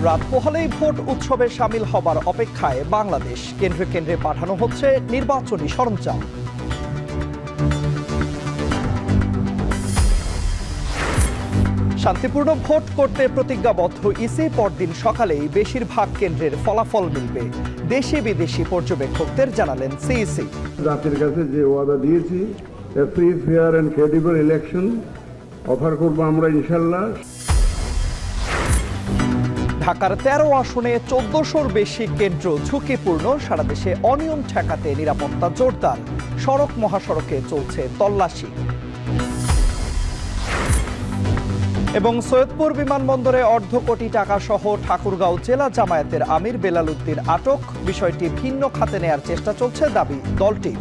রাত পোহালেই ভোট উৎসবে সামিল হবার অপেক্ষায় বাংলাদেশ। কেন্দ্রে কেন্দ্রে পাঠানো হচ্ছে নির্বাচনী সরঞ্জাম। শান্তিপূর্ণ ভোট করতে প্রতিজ্ঞাবদ্ধ ইসি। পরদিন সকালেই বেশিরভাগ কেন্দ্রের ফলাফল মিলবে। দেশি বিদেশি পর্যবেক্ষকদের জানালেন সিইসি। জাতির কাছে যে ওয়াদা দিয়েছি, free, fair and credible election offer করবো আমরা ইনশাল্লাহ। ঢাকার 13 আসনে 1400-র বেশি কেন্দ্র ঝুঁকিপূর্ণ। সারা দেশে অনিয়ম ঠেকাতে নিরাপত্তা জোরদার। সড়ক মহাসড়কে চলছে তল্লাশি। এবং সৈয়দপুর বিমানবন্দরে অর্ধ কোটি টাকা সহ ঠাকুরগাঁও জেলা জামায়াতের আমির বেলাল উদ্দিন আটক। বিষয়টি ভিন্ন খাতে নেয়ার চেষ্টা চলছে দাবি দলটির।